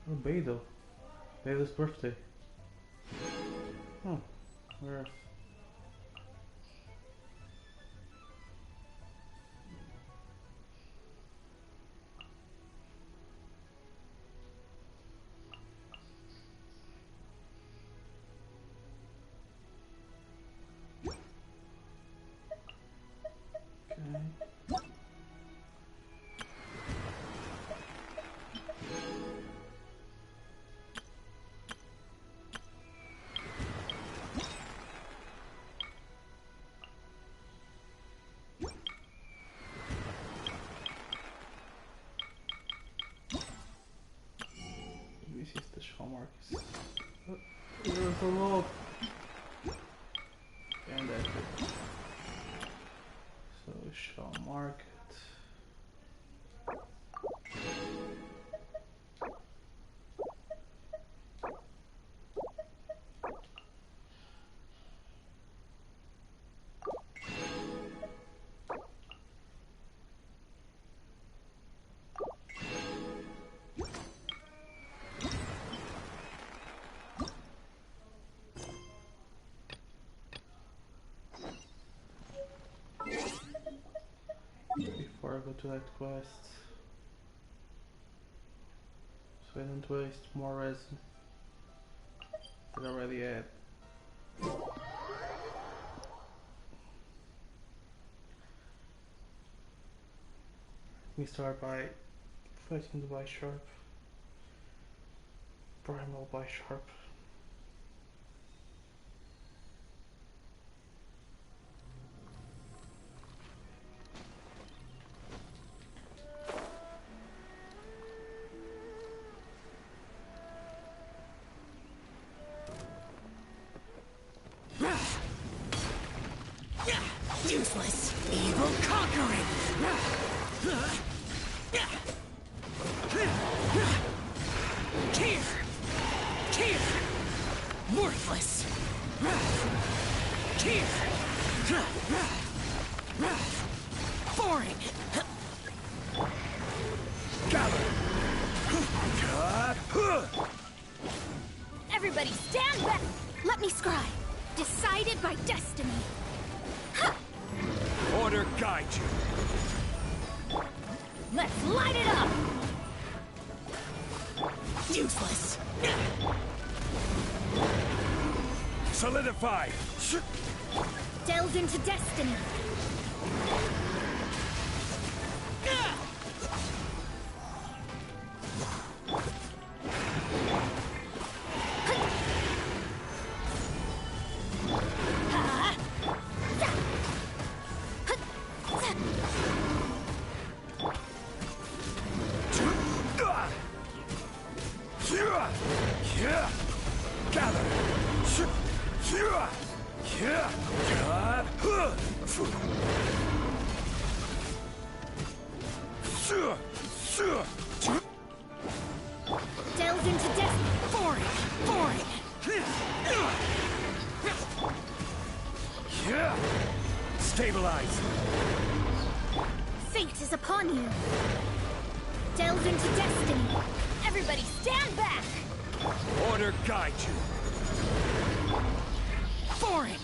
Oh, Beidou. Beidou's birthday. Oh, where? This is the show marks. There's a lot. And that's it. So show market. Before I go to that quest, so I don't waste more resin that I already had. We start by fighting the Bisharp, Primal Bisharp. Useless, evil conquering. Here, worthless. Here, boring. Everybody stand back. Let me scry. Decided by destiny. Order guide you. Let's light it up! Useless. Solidify. Delve into destiny. Delve into destiny. Boring. Stabilize. Fate is upon you. Delve into destiny. Everybody stand back! Order guide you. Boring.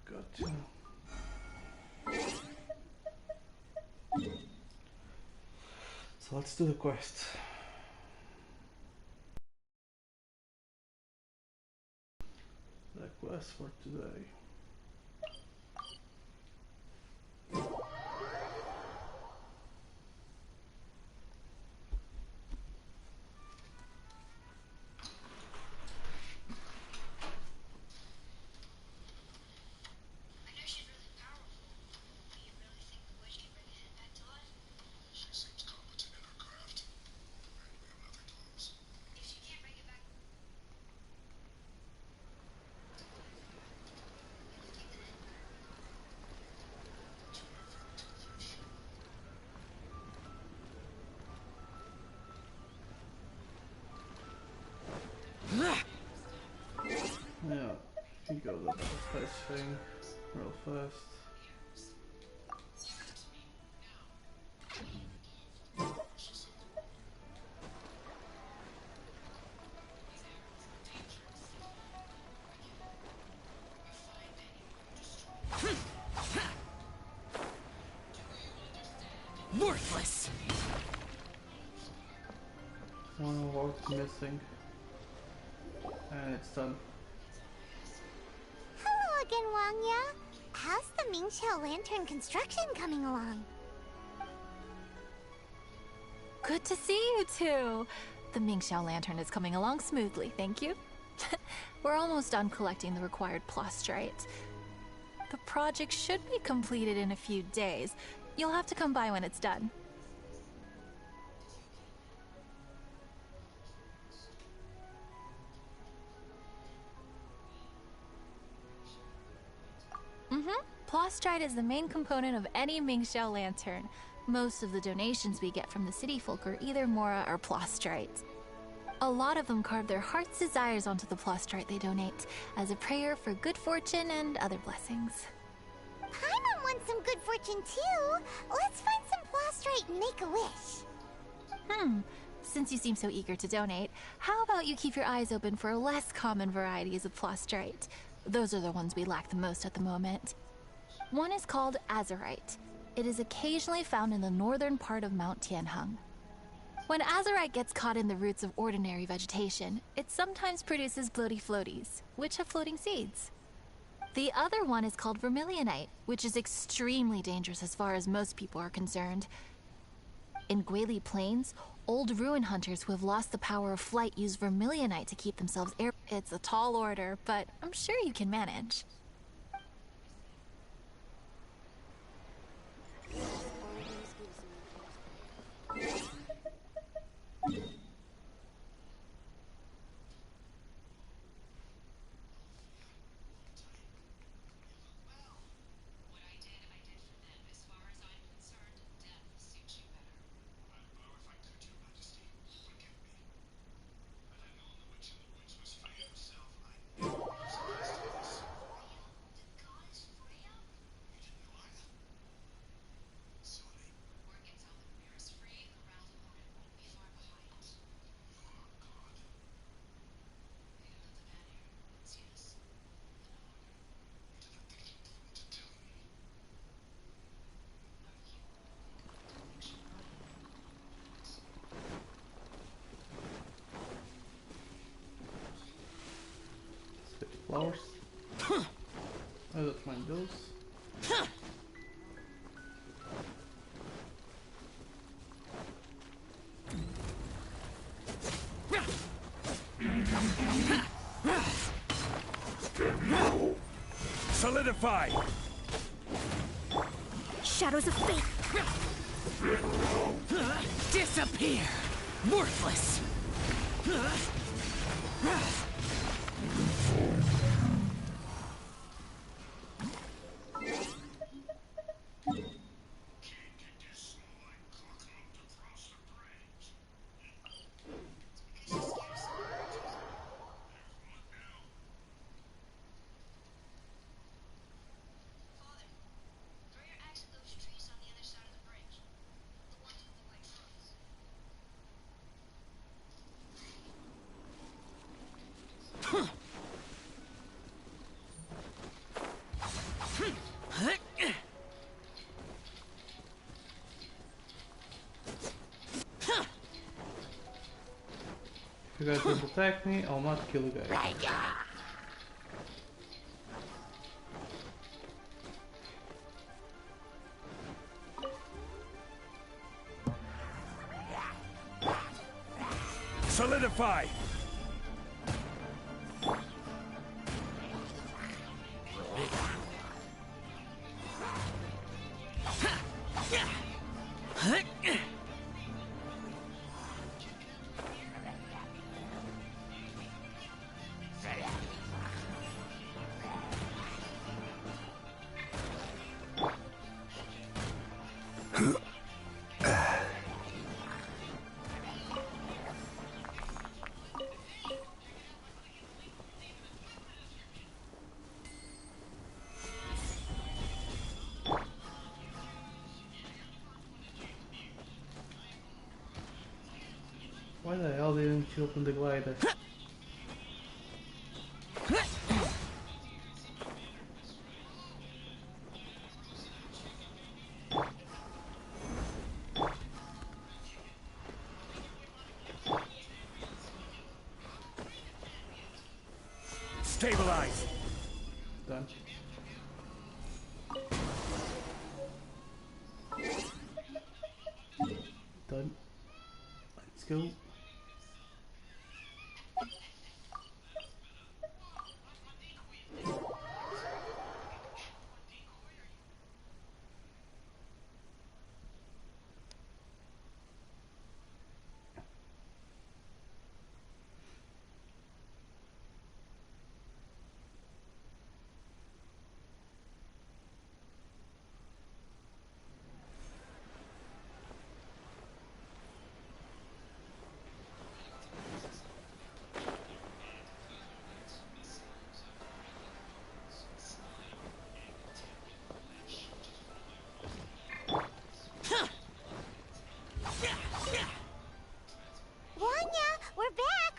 Gotcha. So let's do the quest. The quest for today. Yeah, he goes up the first thing real fast. Worthless. One walk missing. And it's done. Hello again, Wangya. How's the Mingxiao Lantern construction coming along? Good to see you two. The Mingxiao Lantern is coming along smoothly, thank you. We're almost done collecting the required plastrite. The project should be completed in a few days. You'll have to come by when it's done. Plastrite is the main component of any Mingxiao Lantern. Most of the donations we get from the city folk are either Mora or plastrite. A lot of them carve their heart's desires onto the plastrite they donate, as a prayer for good fortune and other blessings. Paimon wants some good fortune too. Let's find some plastrite and make a wish. Since you seem so eager to donate, how about you keep your eyes open for less common varieties of plastrite? Those are the ones we lack the most at the moment. One is called azurite. It is occasionally found in the northern part of Mount Tianheng. When azurite gets caught in the roots of ordinary vegetation, it sometimes produces bloaty floaties, which have floating seeds. The other one is called vermilionite, which is extremely dangerous as far as most people are concerned. In Guili Plains, old ruin hunters who have lost the power of flight use vermilionite to keep themselves air. It's a tall order, but I'm sure you can manage. Flowers. I don't mind those. Solidify. Shadows of fate. Disappear. Worthless. If you guys will attack me, I'll not kill you guys. Solidify! Why the hell didn't you open the glider? Stabilize! Done. Done. Let's go.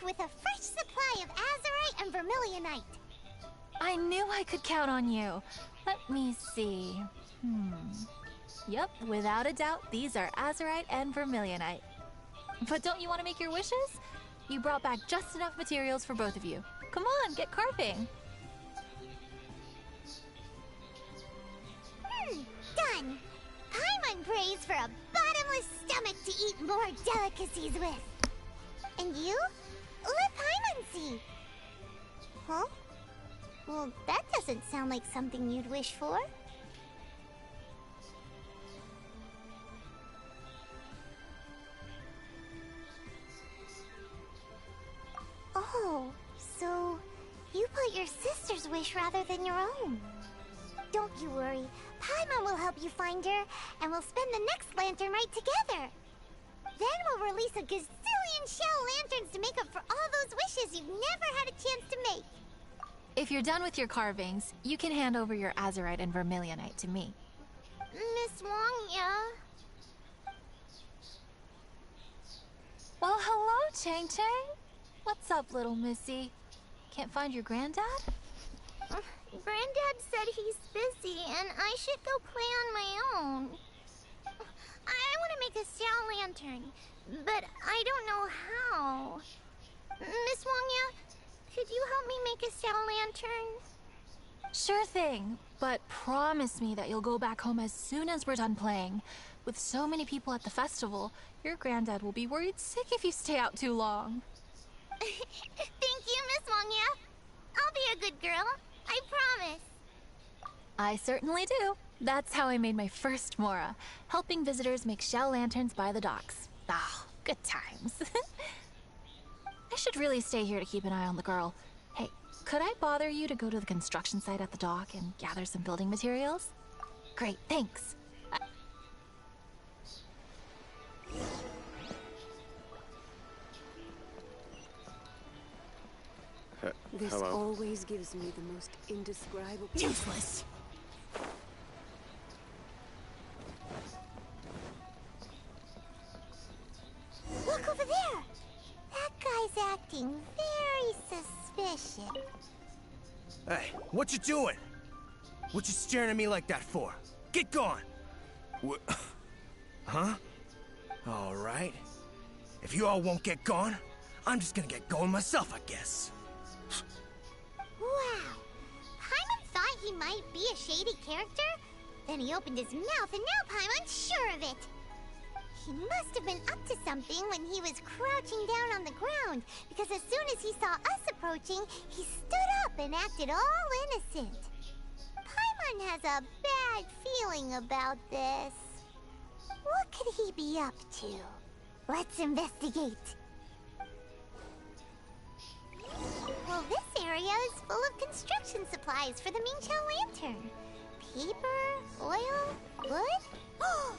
With a fresh supply of azurite and vermilionite. I knew I could count on you. Let me see. Yep, without a doubt, these are azurite and vermilionite. But don't you want to make your wishes? You brought back just enough materials for both of you. Come on, get carving. Done. Paimon prays for a bottomless stomach to eat more delicacies with. And you? Let Paimon see. Huh? Well, that doesn't sound like something you'd wish for. Oh, so you put your sister's wish rather than your own. Don't you worry. Paimon will help you find her, and we'll spend the next lantern rite together. Then we'll release a gazillion shell lanterns to make up for all those wishes you've never had a chance to make. If you're done with your carvings, you can hand over your azurite and vermilionite to me. Miss Wangya. Well, hello, Chang Chang. What's up, little missy? Can't find your granddad? Granddad said he's busy and I should go play on my own. I want to make a shell lantern, but I don't know how. Miss Wangya, could you help me make a shell lantern? Sure thing, but promise me that you'll go back home as soon as we're done playing. With so many people at the festival, your granddad will be worried sick if you stay out too long. Thank you, Miss Wangya. I'll be a good girl. I promise. I certainly do. That's how I made my first Mora, helping visitors make shell lanterns by the docks. Ah, good times. I should really stay here to keep an eye on the girl. Hey, could I bother you to go to the construction site at the dock and gather some building materials? Great, thanks. This Hello. always gives me the most indescribable... Useless! Look over there! That guy's acting very suspicious. Hey, what you doing? What you staring at me like that for? Get gone! Huh? All right. If you all won't get gone, I'm just gonna get going myself, I guess. Wow. Paimon thought he might be a shady character? Then he opened his mouth and now Paimon's sure of it. He must have been up to something when he was crouching down on the ground, because as soon as he saw us approaching, he stood up and acted all innocent. Paimon has a bad feeling about this. What could he be up to? Let's investigate. Well, this area is full of construction supplies for the Mingqiao lantern. Paper, oil, wood. All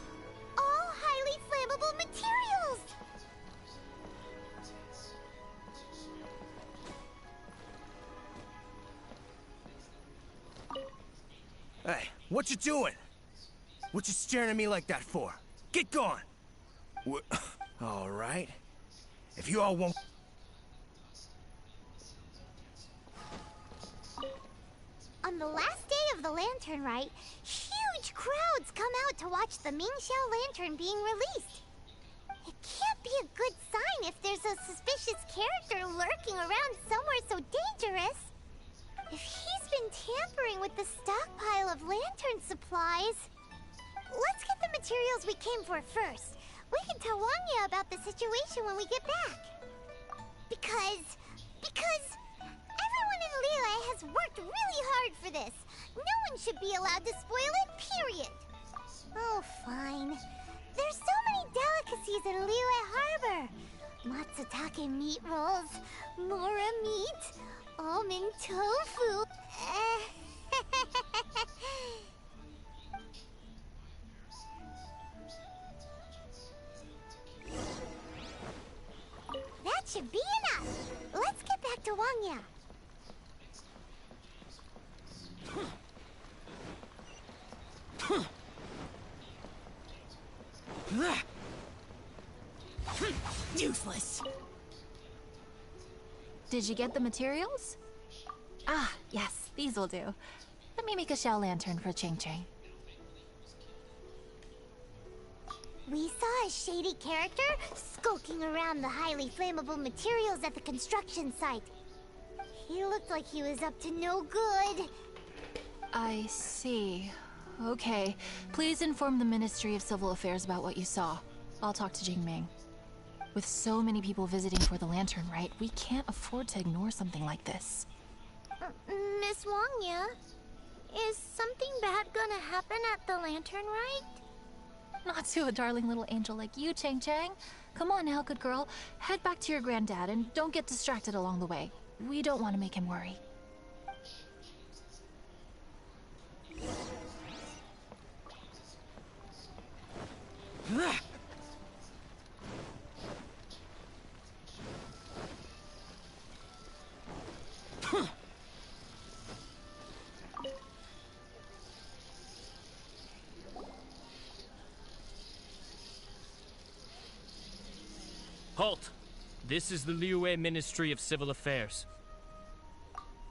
highly flammable materials! Hey, what you doing? What you staring at me like that for? Get gone! All right. If you all won't... On the last day of the Lantern Rite, huge crowds come out to watch the Mingqiao lantern being released. It can't be a good sign if there's a suspicious character lurking around somewhere so dangerous. If he's been tampering with the stockpile of lantern supplies... Let's get the materials we came for first. We can tell Wanya about the situation when we get back. Because everyone in Liyue has worked really hard for this. No one should be allowed to spoil it, period. Oh, fine. There's so many delicacies in Liyue Harbor. Matsutake meat rolls, mora meat, almond tofu. That should be enough. Let's get back to Wanya. Useless! Did you get the materials? Ah, yes, these will do. Let me make a shell lantern for Ching Ching. We saw a shady character skulking around the highly flammable materials at the construction site. He looked like he was up to no good. I see. Okay. Please inform the Ministry of Civil Affairs about what you saw. I'll talk to Jingming. With so many people visiting for the Lantern Rite, we can't afford to ignore something like this. Miss Wangya, is something bad gonna happen at the Lantern Rite? Not to a darling little angel like you, Chang Chang. Come on now, good girl. Head back to your granddad and don't get distracted along the way. We don't want to make him worry. Halt! This is the Liyue Ministry of Civil Affairs.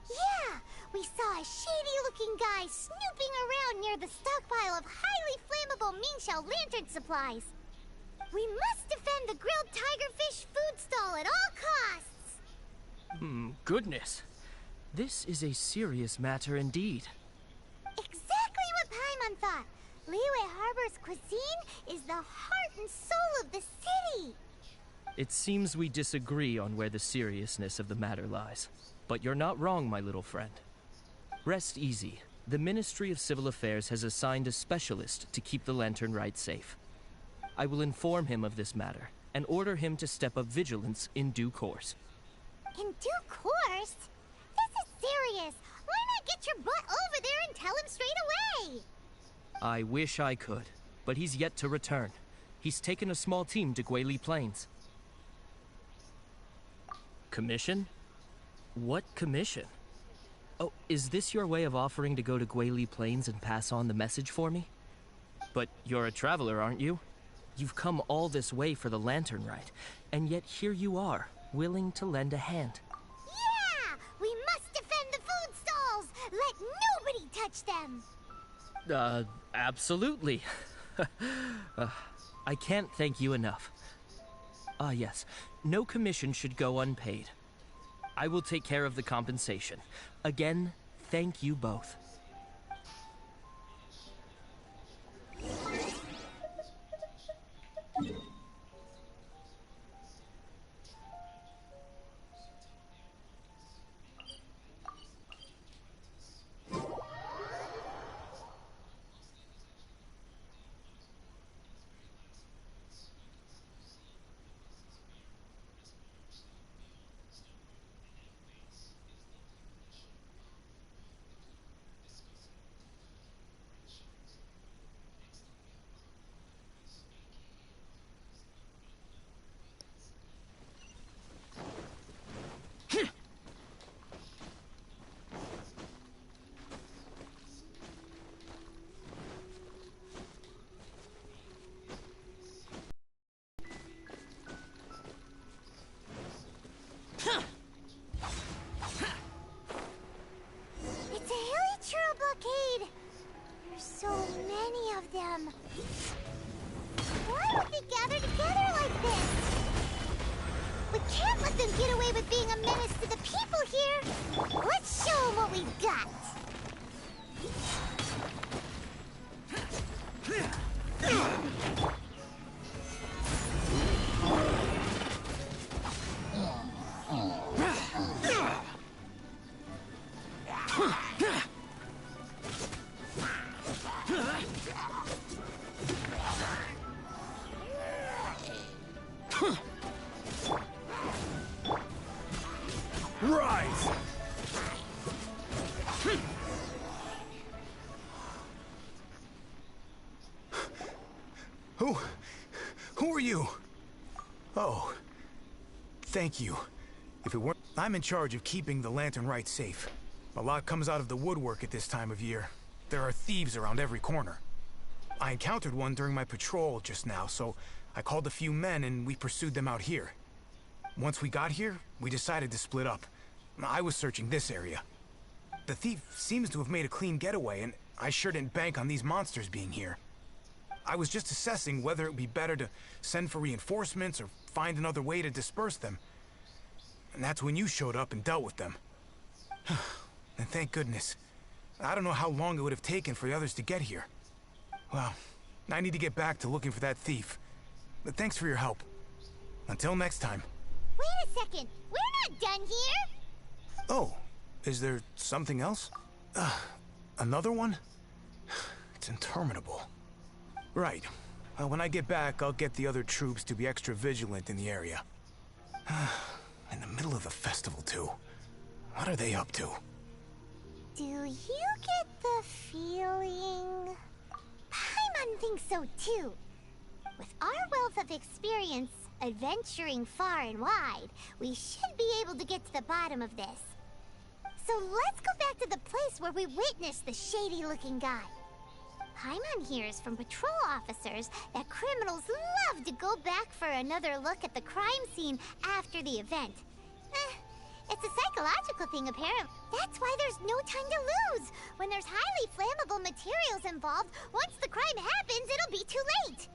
Yeah! We saw a shady-looking guy snooping around near the stockpile of highly flammable Mingqiao lantern supplies. We must defend the grilled tigerfish food stall at all costs! Goodness. This is a serious matter indeed. Exactly what Paimon thought! Liyue Harbor's cuisine is the heart and soul of the city! It seems we disagree on where the seriousness of the matter lies. But you're not wrong, my little friend. Rest easy. The Ministry of Civil Affairs has assigned a specialist to keep the Lantern Rite safe. I will inform him of this matter and order him to step up vigilance in due course. In due course? This is serious. Why not get your butt over there and tell him straight away? I wish I could, but he's yet to return. He's taken a small team to Guili Plains. Commission? What commission? Oh, is this your way of offering to go to Guili Plains and pass on the message for me? But you're a traveler, aren't you? You've come all this way for the lantern rite, and yet here you are, willing to lend a hand. Yeah! We must defend the food stalls! Let nobody touch them! Absolutely. I can't thank you enough. Ah, yes. No commission should go unpaid. I will take care of the compensation. Again, thank you both. It's a hilly churro blockade! There's so many of them. Why would they gather together like this? We can't let them get away with being a menace to the people here! Let's show them what we've got! Rise! Who are you? Oh, thank you. If it weren't, I'm in charge of keeping the lantern rite safe. A lot comes out of the woodwork at this time of year. There are thieves around every corner. I encountered one during my patrol just now, so I called a few men and we pursued them out here. Once we got here, we decided to split up. I was searching this area. The thief seems to have made a clean getaway, and I sure didn't bank on these monsters being here. I was just assessing whether it would be better to send for reinforcements or find another way to disperse them. And that's when you showed up and dealt with them. And thank goodness. I don't know how long it would have taken for the others to get here. Well, I need to get back to looking for that thief. But thanks for your help. Until next time. Wait a second! We're not done here! Oh, is there something else? Another one? It's interminable. Right. When I get back, I'll get the other troops to be extra vigilant in the area. In the middle of the festival, too. What are they up to? Do you get the feeling... Paimon thinks so, too. With our wealth of experience, adventuring far and wide, we should be able to get to the bottom of this. So let's go back to the place where we witnessed the shady-looking guy. Paimon hears from patrol officers that criminals love to go back for another look at the crime scene after the event. It's a psychological thing, apparently. That's why there's no time to lose. When there's highly flammable materials involved, once the crime happens, it'll be too late.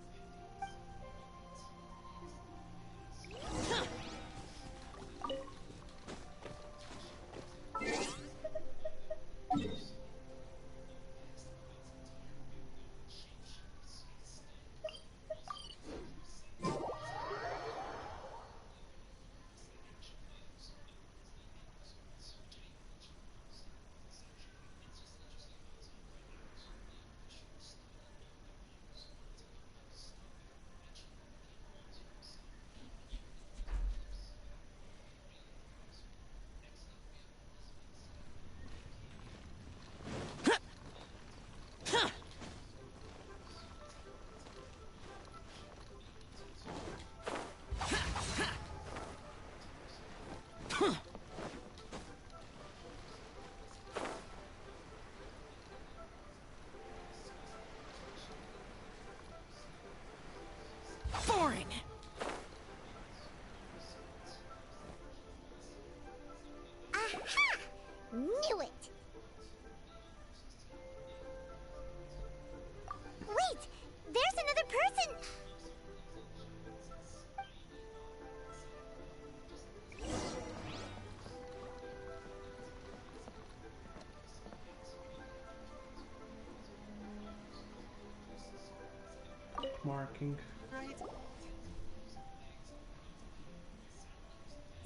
marking.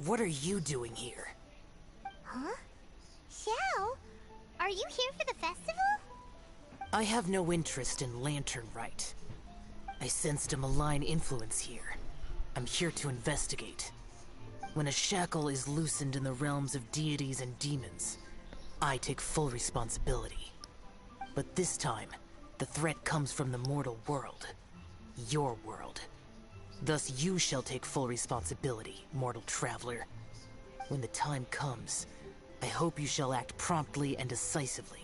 What are you doing here? Huh? Xiao, are you here for the festival? I have no interest in lantern rite. I sensed a malign influence here. I'm here to investigate. When a shackle is loosened in the realms of deities and demons, I take full responsibility. But this time, the threat comes from the mortal world. Your world. Thus you shall take full responsibility, mortal traveler. When the time comes, I hope you shall act promptly and decisively.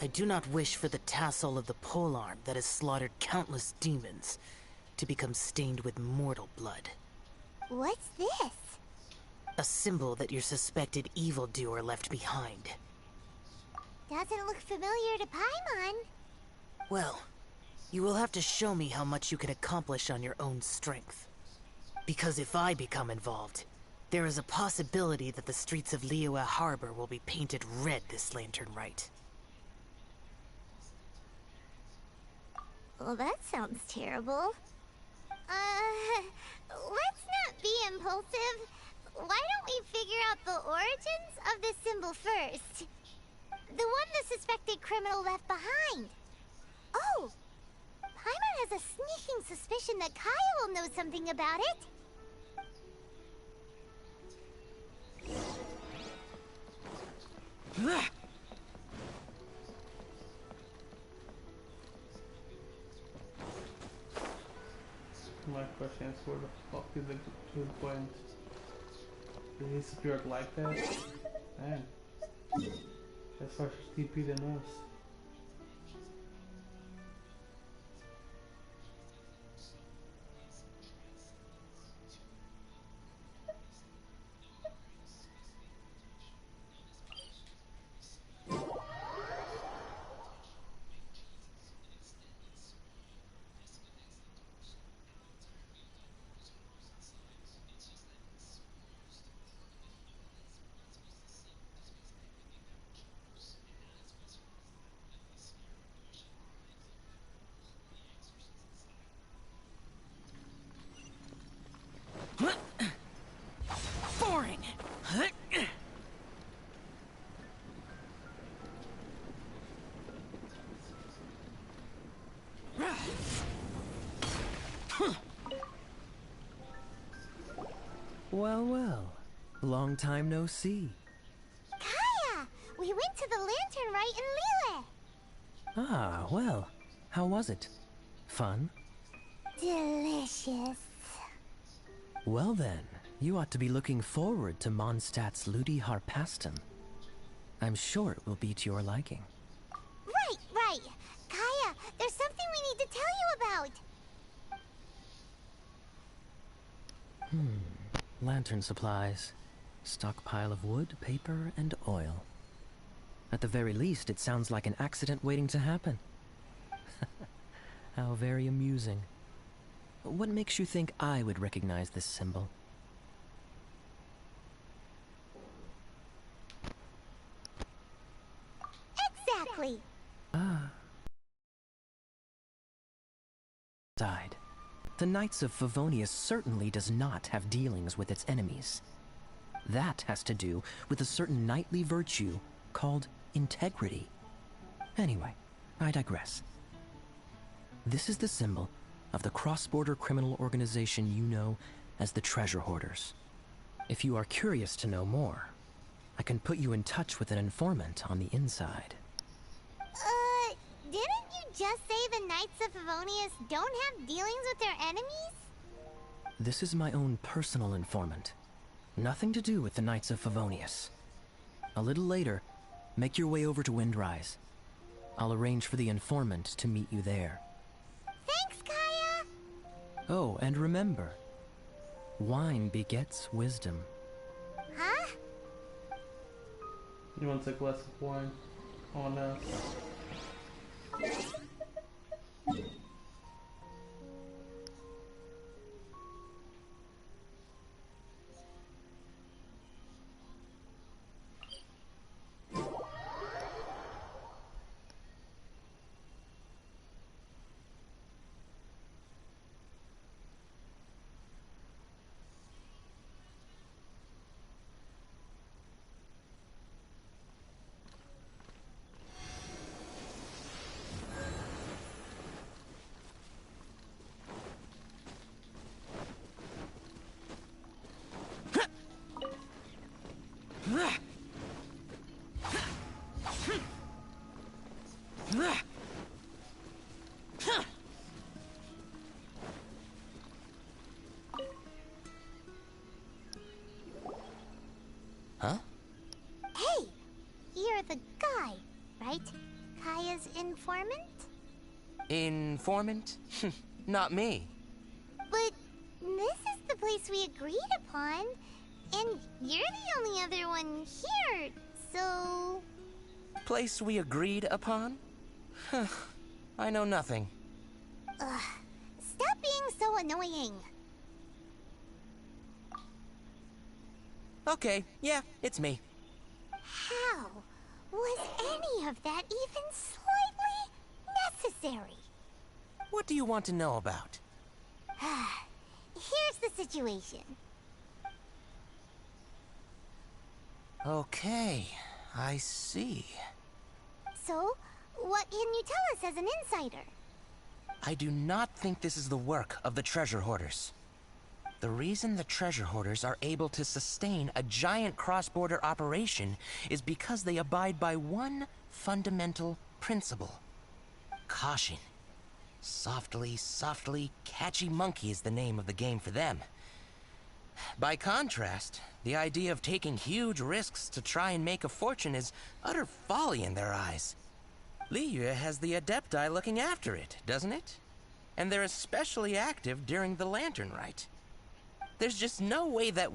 I do not wish for the tassel of the polearm that has slaughtered countless demons to become stained with mortal blood. What's this? A symbol that your suspected evildoer left behind. Doesn't look familiar to Paimon. Well, you will have to show me how much you can accomplish on your own strength. Because if I become involved, there is a possibility that the streets of Liyue Harbor will be painted red this lantern rite. Well, that sounds terrible. Let's not be impulsive. Why don't we figure out the origins of this symbol first? The one the suspected criminal left behind. Oh! Paimon has a sneaking suspicion that Kaya will know something about it. My question is, where the fuck did the dude went? Did he disappear like that? Man, that's faster TP than us. Boring! Well, well. Long time no see. Kaya! We went to the lantern rite in Liyue. Ah, well. How was it? Fun? Delicious. Well then, you ought to be looking forward to Mondstadt's Ludi Harpastum. I'm sure it will be to your liking. Right. Kaya, there's something we need to tell you about. Lantern supplies. Stockpile of wood, paper, and oil. At the very least, it sounds like an accident waiting to happen. How very amusing. What makes you think I would recognize this symbol? Exactly. Died. The Knights of Favonius certainly does not have dealings with its enemies. That has to do with a certain knightly virtue called integrity. Anyway, I digress. This is the symbol of the cross-border criminal organization you know as the Treasure Hoarders. If you are curious to know more, I can put you in touch with an informant on the inside. Didn't you just say the Knights of Favonius don't have dealings with their enemies? This is my own personal informant. Nothing to do with the Knights of Favonius. A little later, make your way over to Windrise. I'll arrange for the informant to meet you there. Thanks, Kaya! Oh, and remember, wine begets wisdom. Huh? You want to take less of wine on us? with a guy, right? Kaya's informant? Informant? Not me. But this is the place we agreed upon, and you're the only other one here, so... Place we agreed upon? I know nothing. Ugh, stop being so annoying. Okay, yeah, it's me. How was any of that even slightly necessary? What do you want to know about? Here's the situation. Okay, I see. So, what can you tell us as an insider? I do not think this is the work of the treasure hoarders. The reason the treasure hoarders are able to sustain a giant cross-border operation is because they abide by one fundamental principle. Caution. Softly, softly, catchy monkey is the name of the game for them. By contrast, the idea of taking huge risks to try and make a fortune is utter folly in their eyes. Liyue has the Adepti looking after it, doesn't it? And they're especially active during the Lantern Rite. There's just no way that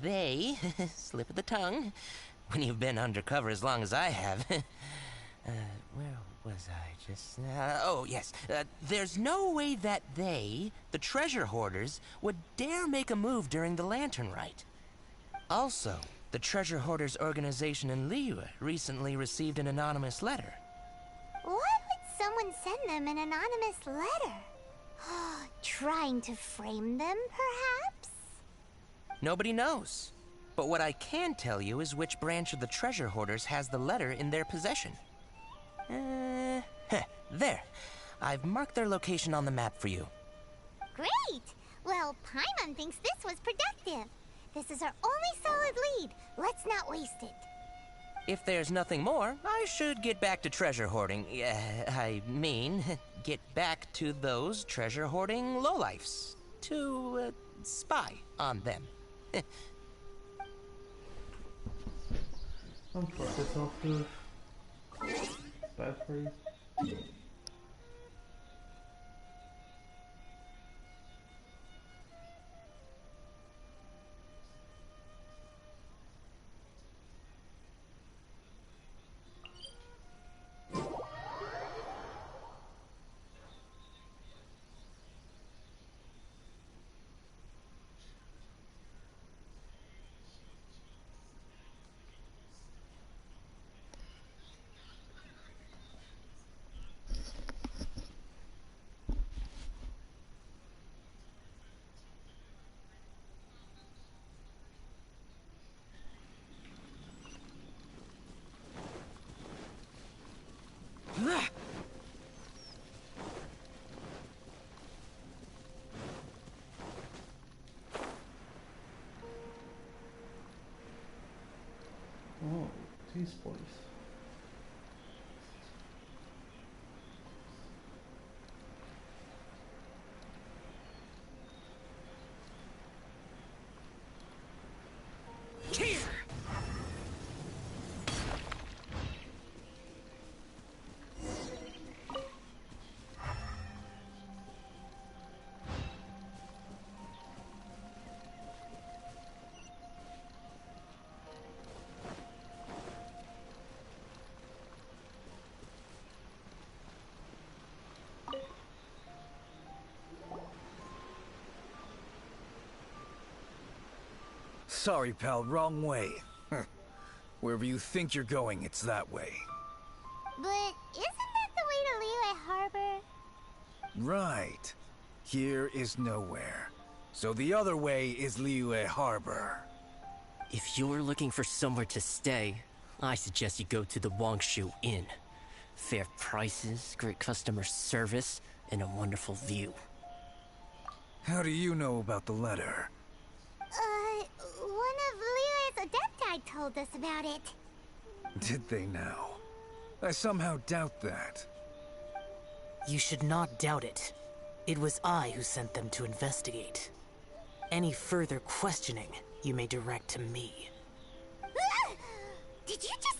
they, slip of the tongue, when you've been undercover as long as I have. Where was I just now? Oh, yes. There's no way that they, the treasure hoarders, would dare make a move during the Lantern Rite. Also, the treasure hoarders organization in Liyue recently received an anonymous letter. Why would someone send them an anonymous letter? Trying to frame them, perhaps? Nobody knows. But what I can tell you is which branch of the treasure hoarders has the letter in their possession. There. I've marked their location on the map for you. Great! Well, Paimon thinks this was productive. This is our only solid lead. Let's not waste it. If there's nothing more, I should get back to treasure hoarding. Get back to those treasure hoarding lowlifes. To, spy on them. Don't force yourself to. Bad for you. Oh, these boys. Here! Sorry, pal, wrong way. Wherever you think you're going, it's that way. But isn't that the way to Liyue Harbor? Right. Here is nowhere. So the other way is Liyue Harbor. If you're looking for somewhere to stay, I suggest you go to the Wangshu Inn. Fair prices, great customer service, and a wonderful view. How do you know about the letter? One of Liyue's Adepti told us about it. Did they now? I somehow doubt that. You should not doubt it. It was I who sent them to investigate. Any further questioning, you may direct to me. Damn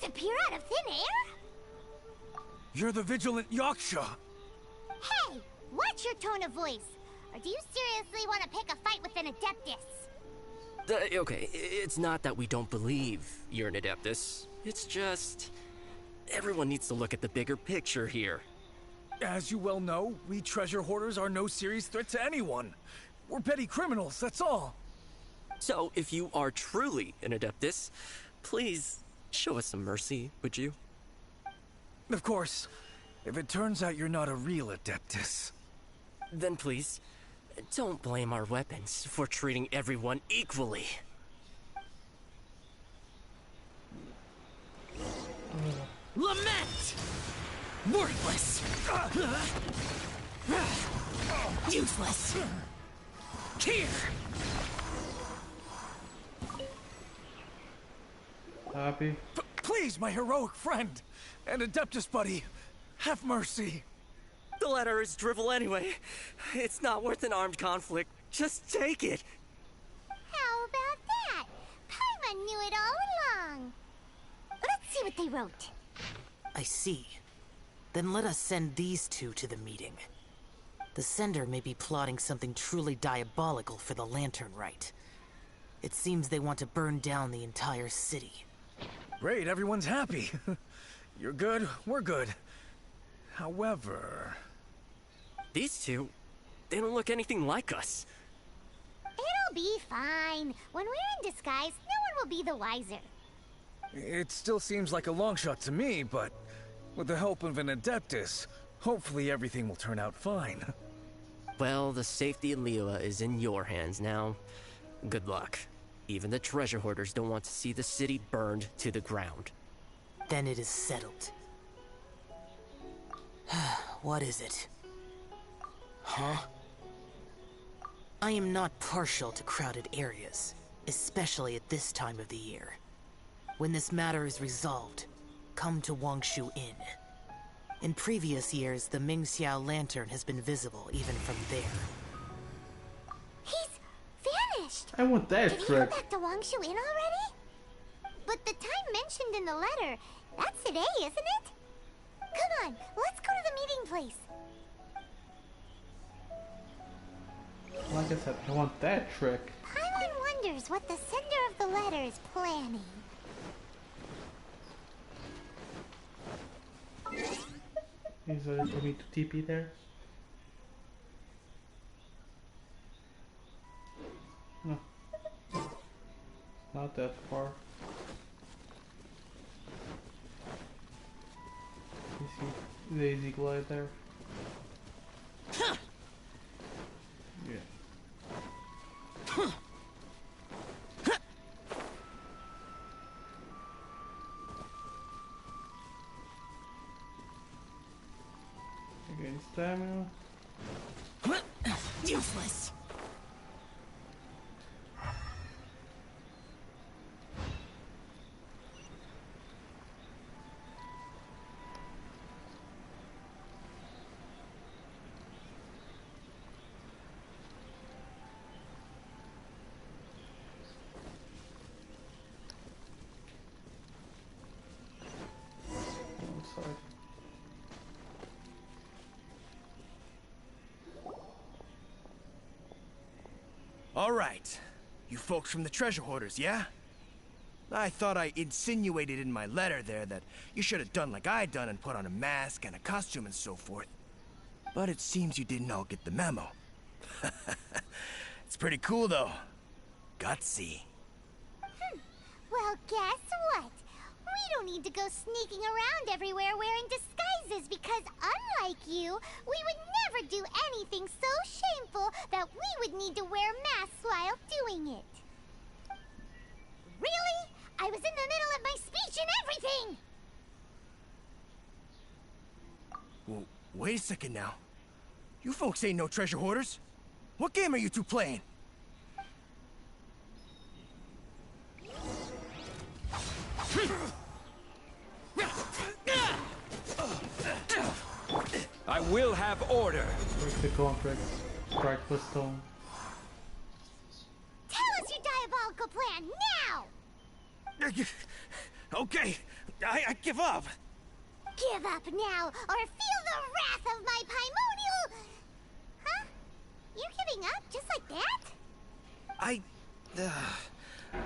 appear out of thin air? You're the vigilant Yaksha. Hey, watch your tone of voice. Or do you seriously want to pick a fight with an Adeptus? Okay, it's not that we don't believe you're an Adeptus. It's just... everyone needs to look at the bigger picture here. As you well know, we treasure hoarders are no serious threat to anyone. We're petty criminals, that's all. So, if you are truly an Adeptus, please show us some mercy, would you? Of course. If it turns out you're not a real Adeptus. Then please, don't blame our weapons for treating everyone equally. Lament! Worthless! Useless! Here! Happy? Please, my heroic friend and Adeptus buddy, have mercy. The letter is drivel anyway. It's not worth an armed conflict. Just take it. How about that? Paimon knew it all along. Let's see what they wrote. I see. Then let us send these two to the meeting. The sender may be plotting something truly diabolical for the Lantern Rite. It seems they want to burn down the entire city. Great, everyone's happy. You're good, we're good. However... These two, they don't look anything like us. It'll be fine. When we're in disguise, no one will be the wiser. It still seems like a long shot to me, but with the help of an Adeptus, hopefully everything will turn out fine. Well, the safety of Liyue is in your hands now. Good luck. Even the treasure hoarders don't want to see the city burned to the ground. Then it is settled. What is it? Huh? I am not partial to crowded areas, especially at this time of the year. When this matter is resolved, come to Wangshu Inn. In previous years, the Mingxiao lantern has been visible even from there. He's vanished! I want that Did he trick. go back to Wangshu Inn already? But the time mentioned in the letter, that's today, isn't it? Come on, let's go to the meeting place. Like I said, I want that trick. Paimon wonders what the sender of the letter is planning. Is it for me to TP there? No. Not that far. You see the easy glide there? Yeah. Again, stamina. Useless! Sorry. All right. You folks from the treasure hoarders, yeah? I thought I insinuated in my letter there that you should have done like I done and put on a mask and a costume and so forth. But it seems you didn't all get the memo. It's pretty cool, though. Gutsy. Well, guess what? We don't need to go sneaking around everywhere wearing disguises because unlike you, we would never do anything so shameful that we would need to wear masks while doing it. Really? I was in the middle of my speech and everything! Well, wait a second now. You folks ain't no treasure hoarders. What game are you two playing? I will have order. Where's the contract? Strike the stone. Tell us your diabolical plan now! Okay, I give up. Give up now, or feel the wrath of my primordial... Huh? You're giving up just like that?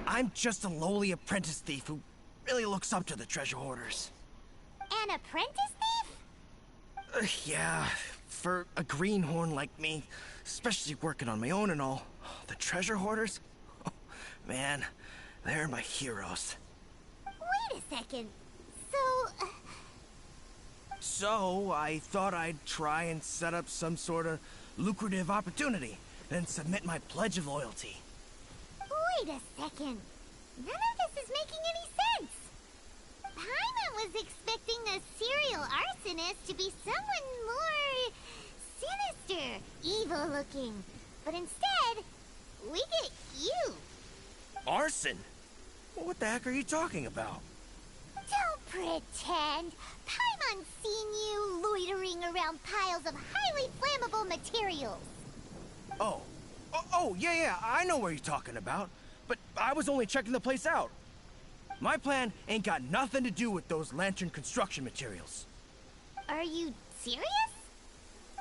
I'm just a lowly apprentice thief who really looks up to the treasure hoarders. An apprentice thief? Yeah, for a greenhorn like me, especially working on my own and all, the treasure hoarders? Oh, man, they're my heroes. Wait a second. So, I thought I'd try and set up some sort of lucrative opportunity, then submit my pledge of loyalty. Wait a second. None of this is making any sense. Paimon was expecting a serial arsonist to be someone more sinister, evil-looking. But instead, we get you. Arson? What the heck are you talking about? Don't pretend. Paimon's seen you loitering around piles of highly flammable materials. Oh, yeah, I know what you're talking about. But I was only checking the place out. My plan ain't got nothing to do with those lantern construction materials. Are you serious?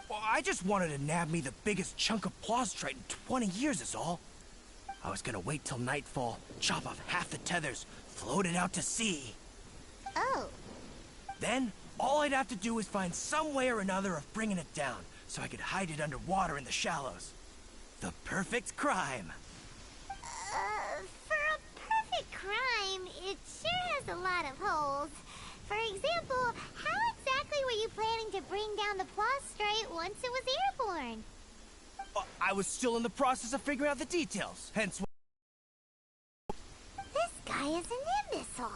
Well, I just wanted to nab me the biggest chunk of plaustrite in 20 years is all. I was gonna wait till nightfall, chop off half the tethers, float it out to sea. Oh. Then, all I'd have to do is find some way or another of bringing it down, so I could hide it underwater in the shallows. The perfect crime. For a perfect crime, it sure has a lot of holes. For example, how exactly were you planning to bring down the plaustrite once it was airborne? I was still in the process of figuring out the details, hence why... This guy is an imbecile.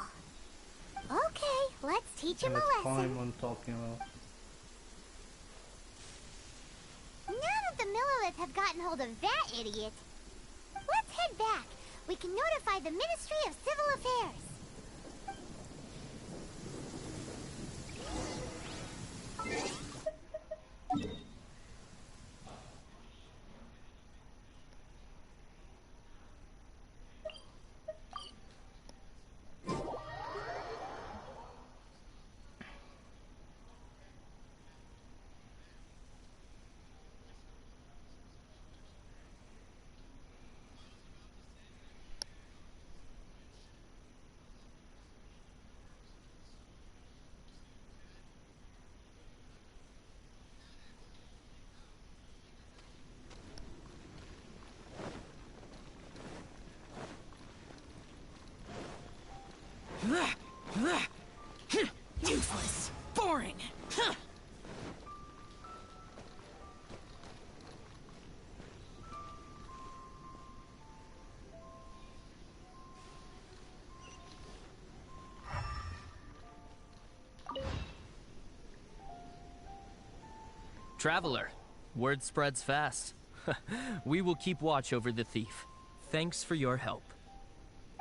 Okay, let's teach him a lesson. Paimon talking about. Now that the Millilith have gotten hold of that idiot, let's head back. We can notify the Ministry of Civil Affairs. Useless. Boring. Huh. Traveler, word spreads fast. We will keep watch over the thief. Thanks for your help.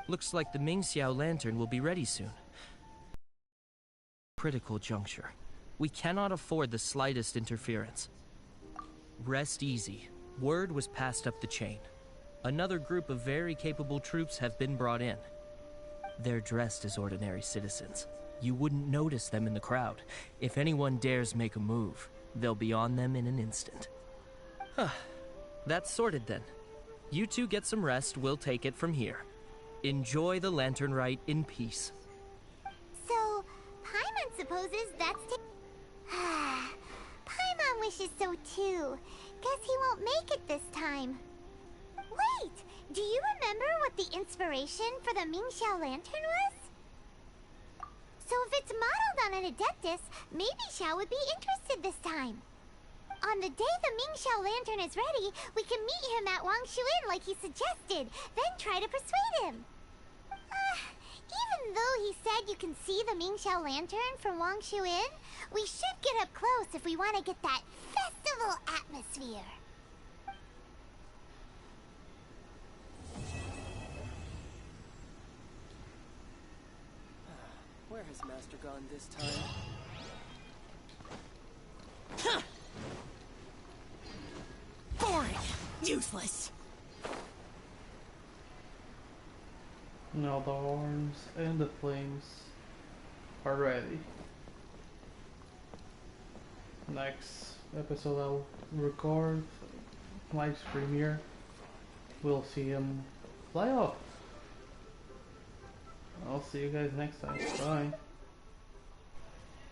Looks like the Mingxiao lantern will be ready soon. Critical juncture. We cannot afford the slightest interference. Rest easy. Word was passed up the chain. Another group of very capable troops have been brought in. They're dressed as ordinary citizens. You wouldn't notice them in the crowd. If anyone dares make a move, they'll be on them in an instant. That's sorted then. You two get some rest, we'll take it from here. Enjoy the lantern rite in peace. So, Paimon supposes that's Paimon wishes so too. Guess he won't make it this time. Wait! Do you remember what the inspiration for the Mingxiao lantern was? So if it's modeled on an Adeptus, maybe Xiao would be interested this time. On the day the Mingxiao lantern is ready, we can meet him at Wangshu Inn like he suggested, then try to persuade him. Even though he said you can see the Mingxiao lantern from Wangshu Inn, we should get up close if we want to get that festival atmosphere. Where has Master gone this time? Huh. Boring. Useless. Now the horns and the flames. already. Next episode I'll record, live premiere. We'll see him fly off. I'll see you guys next time. Bye.